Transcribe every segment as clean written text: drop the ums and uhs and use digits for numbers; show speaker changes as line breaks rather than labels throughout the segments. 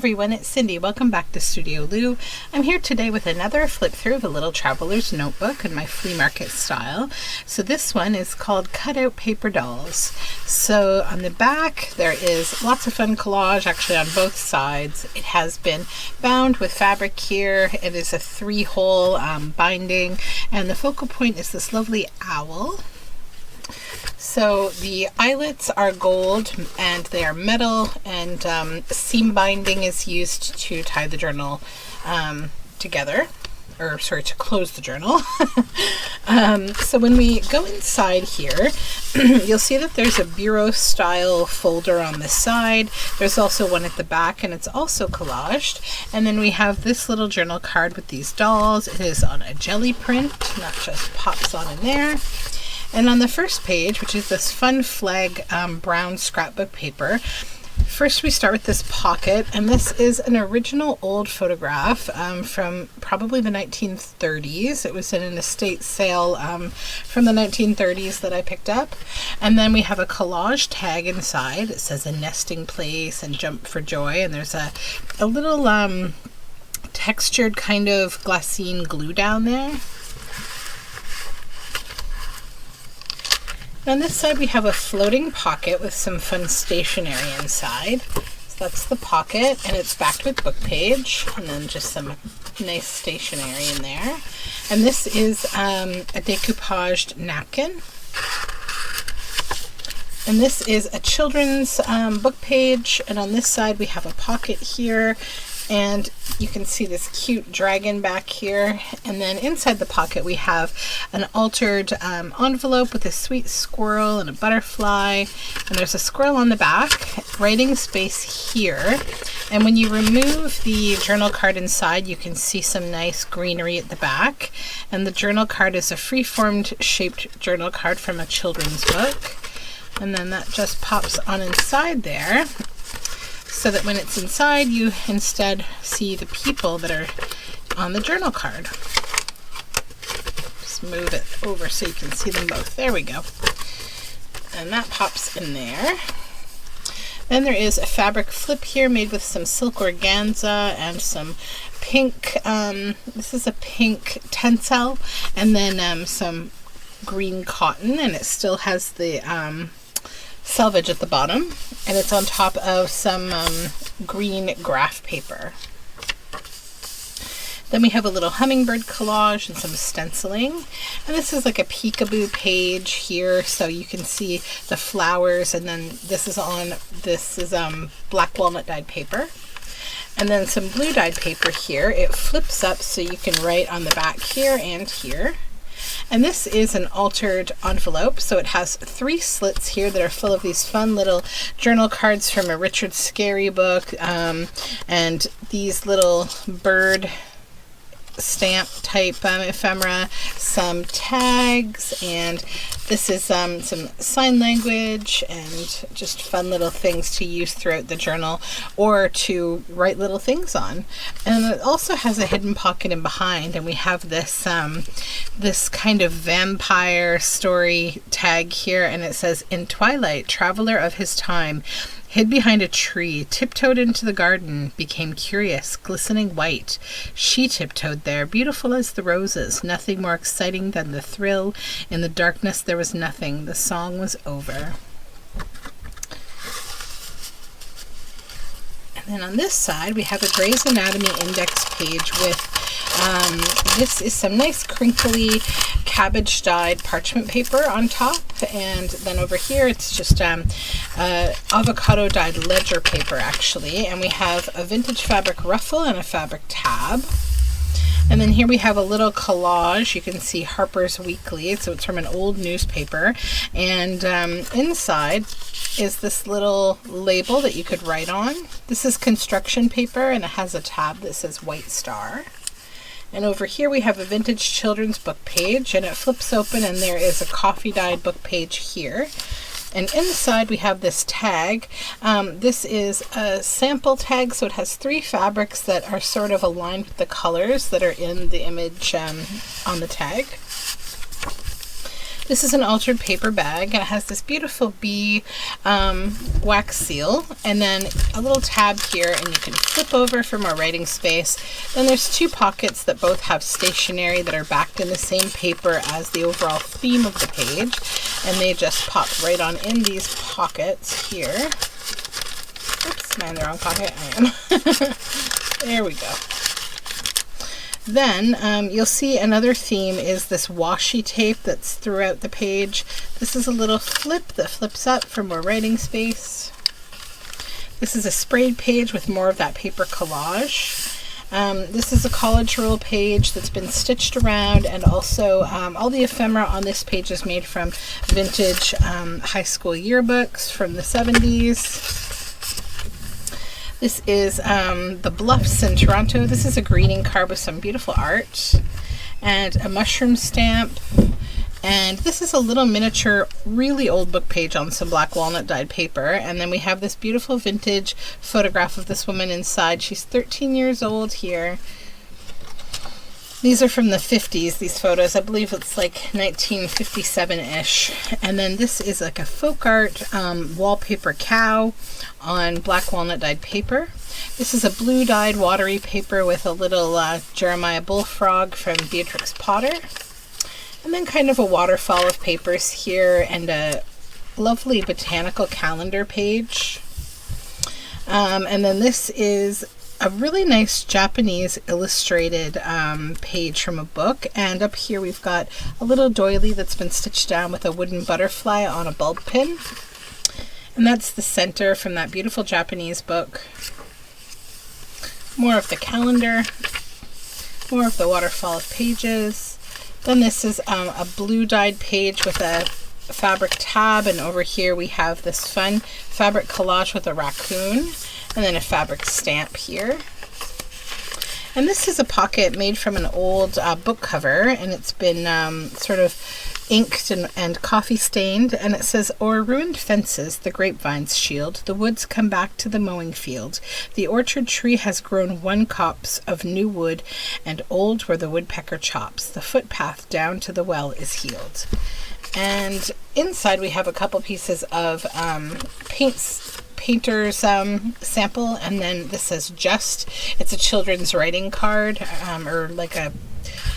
everyone, it's Cindy. Welcome back to Studioloo. I'm here today with another flip through of a little traveler's notebook in my flea market style. So this one is called Cutout Paper Dolls. So on the back there is lots of fun collage actually on both sides. It has been bound with fabric here. It is a 3-hole binding, and the focal point is this lovely owl. So the eyelets are gold and they are metal, and seam binding is used to tie the journal together, or sorry, to close the journal. So when we go inside here, you'll see that there's a bureau style folder on the side. There's also one at the back, and it's also collaged. And then we have this little journal card with these dolls. It is on a jelly print, not just pops on in there. And on the first page, which is this fun flag brown scrapbook paper, first we start with this pocket, and this is an original old photograph from probably the 1930s. It was in an estate sale from the 1930s that I picked up. And then we have a collage tag inside. It says a nesting place and jump for joy, and there's a little textured kind of glassine glue down there. On this side we have a floating pocket with some fun stationery inside. So that's the pocket, and it's backed with book page, and then just some nice stationery in there. And this is a decoupaged napkin. And this is a children's book page, and on this side we have a pocket here, and you can see this cute dragon back here. And then inside the pocket we have an altered envelope with a sweet squirrel and a butterfly, and there's a squirrel on the back, writing space here. And when you remove the journal card inside, you can see some nice greenery at the back. And the journal card is a free-formed shaped journal card from a children's book, and then that just pops on inside there, so that when it's inside you instead see the people that are on the journal card. Just move it over so you can see them both. There we go. And that pops in there. Then there is a fabric flip here made with some silk organza and some pink, this is a pink tencel, and then some green cotton, and it still has the selvage at the bottom, and it's on top of some green graph paper. Then we have a little hummingbird collage and some stenciling, and this is like a peekaboo page here, so you can see the flowers. And then this is black walnut dyed paper, and then some blue dyed paper here. It flips up so you can write on the back here and here. And this is an altered envelope, so it has 3 slits here that are full of these fun little journal cards from a Richard Scarry book, and these little bird stamp type ephemera, some tags, and this is some sign language and just fun little things to use throughout the journal or to write little things on. And it also has a hidden pocket in behind, and we have this this kind of vampire story tag here, and it says, "In twilight, traveler of his time hid behind a tree, tiptoed into the garden, became curious, glistening white. She tiptoed there, beautiful as the roses, nothing more exciting than the thrill. In the darkness there was nothing, the song was over." And then on this side we have a Grey's Anatomy index page with this is some nice crinkly cabbage dyed parchment paper on top, and then over here it's just avocado dyed ledger paper actually, and we have a vintage fabric ruffle and a fabric tab. And then here we have a little collage. You can see Harper's Weekly, so it's from an old newspaper, and inside is this little label that you could write on. This is construction paper, and it has a tab that says White Star. And over here we have a vintage children's book page, and it flips open and there is a coffee dyed book page here. And inside we have this tag. This is a sample tag, so it has 3 fabrics that are sort of aligned with the colors that are in the image on the tag. This is an altered paper bag, and it has this beautiful bee wax seal, and then a little tab here, and you can flip over for more writing space. Then there's two pockets that both have stationery that are backed in the same paper as the overall theme of the page, and they just pop right on in these pockets here. Oops, am I in the wrong pocket? I am. There we go. Then you'll see another theme is this washi tape that's throughout the page. This is a little flip that flips up for more writing space. This is a sprayed page with more of that paper collage. This is a college rule page that's been stitched around, and also all the ephemera on this page is made from vintage high school yearbooks from the 70s. This is the Bluffs in Toronto. This is a greeting card with some beautiful art and a mushroom stamp. And this is a little miniature, really old book page on some black walnut dyed paper. And then we have this beautiful vintage photograph of this woman inside. She's 13 years old here. These are from the 50s, these photos. I believe it's like 1957-ish. And then this is like a folk art wallpaper cow on black walnut dyed paper. This is a blue dyed watery paper with a little Jeremiah bullfrog from Beatrix Potter. And then kind of a waterfall of papers here, and a lovely botanical calendar page. And then this is a really nice Japanese illustrated page from a book, and up here we've got a little doily that's been stitched down with a wooden butterfly on a bulb pin, and that's the center from that beautiful Japanese book. More of the calendar, more of the waterfall of pages. Then this is a blue dyed page with a fabric tab, and over here we have this fun fabric collage with a raccoon, and then a fabric stamp here. And this is a pocket made from an old book cover, and it's been sort of inked and coffee stained, and it says, "O'er ruined fences the grapevines shield, the woods come back to the mowing field. The orchard tree has grown one copse of new wood, and old where the woodpecker chops. The footpath down to the well is healed." And inside we have a couple pieces of painter's sample, and then this says "Just." It's a children's writing card, or like a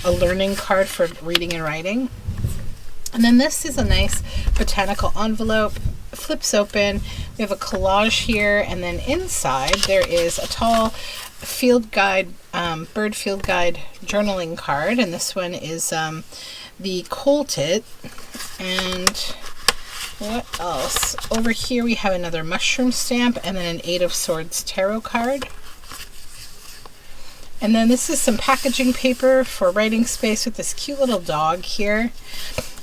learning card for reading and writing. And then this is a nice botanical envelope, flips open. We have a collage here, and then inside there is a tall field guide, bird field guide journaling card, and this one is the coal tit. And what else? Over here we have another mushroom stamp, and then an Eight of Swords tarot card. And then this is some packaging paper for writing space with this cute little dog here.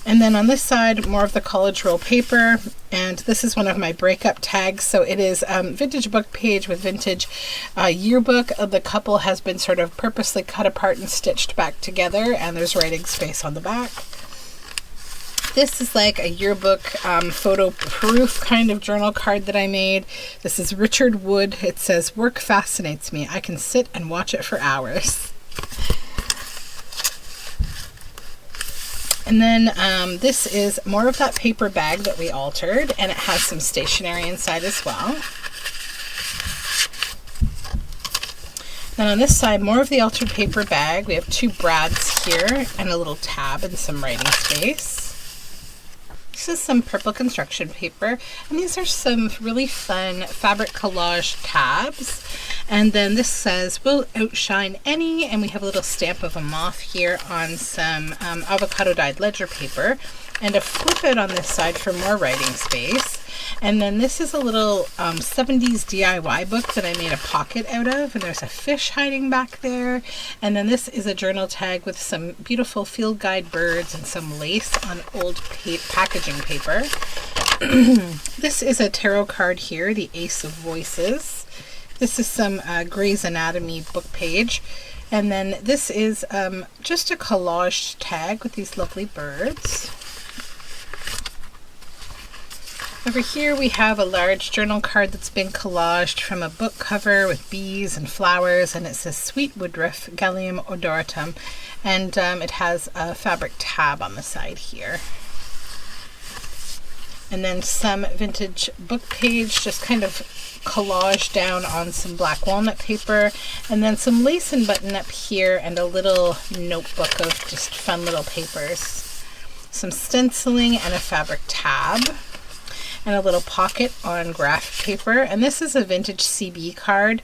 And then on this side, more of the college roll paper, and this is one of my breakup tags. So it is vintage book page with vintage yearbook. The couple has been sort of purposely cut apart and stitched back together, and there's writing space on the back. This is like a yearbook photo proof kind of journal card that I made. This is Richard Wood. It says, "Work fascinates me. I can sit and watch it for hours." And then this is more of that paper bag that we altered, and it has some stationery inside as well. Then on this side, more of the altered paper bag. We have two brads here and a little tab and some writing space. This is some purple construction paper, and these are some really fun fabric collage tabs. And then this says, "Will outshine any," and we have a little stamp of a moth here on some avocado dyed ledger paper, and a flip out on this side for more writing space. And then this is a little 70s DIY book that I made a pocket out of, and there's a fish hiding back there. And then this is a journal tag with some beautiful field guide birds and some lace on old packaging paper. This is a tarot card here, the Ace of Voices. This is some Grey's Anatomy book page. And then this is just a collage tag with these lovely birds. Over here we have a large journal card that's been collaged from a book cover with bees and flowers, and it says "Sweet Woodruff, Gallium odoratum," and it has a fabric tab on the side here. and then some vintage book page, just kind of collage down on some black walnut paper, and then some lace and button up here, and a little notebook of just fun little papers. Some stenciling and a fabric tab, and a little pocket on graph paper. And this is a vintage CB card.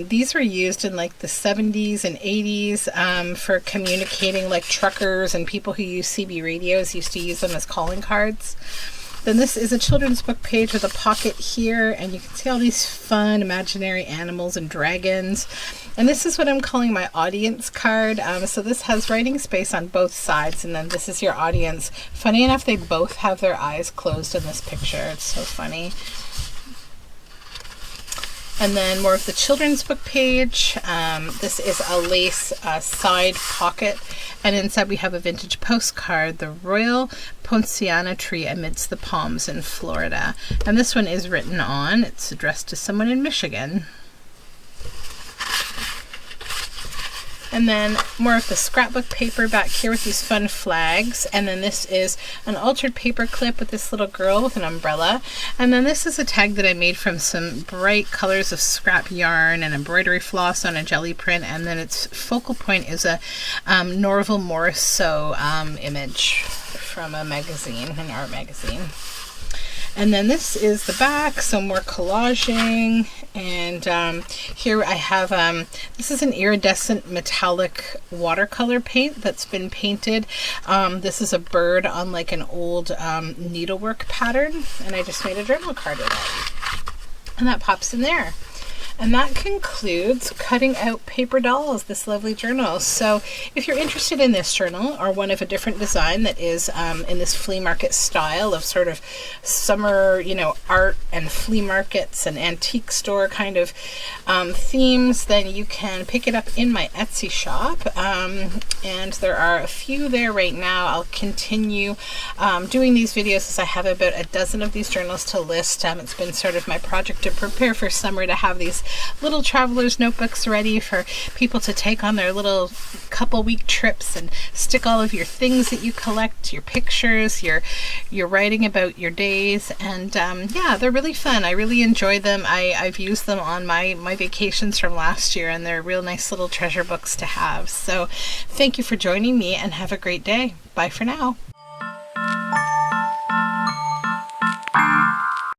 These were used in like the 70s and 80s for communicating, like truckers and people who use CB radios used to use them as calling cards. Then this is a children's book page with a pocket here, and you can see all these fun imaginary animals and dragons. And this is what I'm calling my audience card. So this has writing space on both sides, and then this is your audience. Funny enough, they both have their eyes closed in this picture. It's so funny. And then more of the children's book page. This is a lace side pocket, and inside we have a vintage postcard, the Royal Poinciana tree amidst the palms in Florida. And this one is written on. It's addressed to someone in Michigan. And then more of the scrapbook paper back here with these fun flags. And then this is an altered paper clip with this little girl with an umbrella. And then this is a tag that I made from some bright colors of scrap yarn and embroidery floss on a jelly print. And then its focal point is a Norval Morris sew image from a magazine, an art magazine. And then this is the back, so more collaging. And here I have, this is an iridescent metallic watercolor paint that's been painted. This is a bird on like an old needlework pattern, and I just made a journal card with it. And that pops in there. And that concludes cutting out paper dolls, this lovely journal. So if you're interested in this journal or one of a different design that is in this flea market style of sort of summer, you know, art and flea markets and antique store kind of themes, then you can pick it up in my Etsy shop. And there are a few there right now. I'll continue doing these videos as I have about a dozen of these journals to list. It's been sort of my project to prepare for summer, to have these little traveler's notebooks ready for people to take on their little couple-week trips and stick all of your things that you collect, your pictures, your writing about your days. And yeah, they're really fun. I really enjoy them. I've used them on my vacations from last year, and they're real nice little treasure books to have. So thank you for joining me, and have a great day. Bye for now.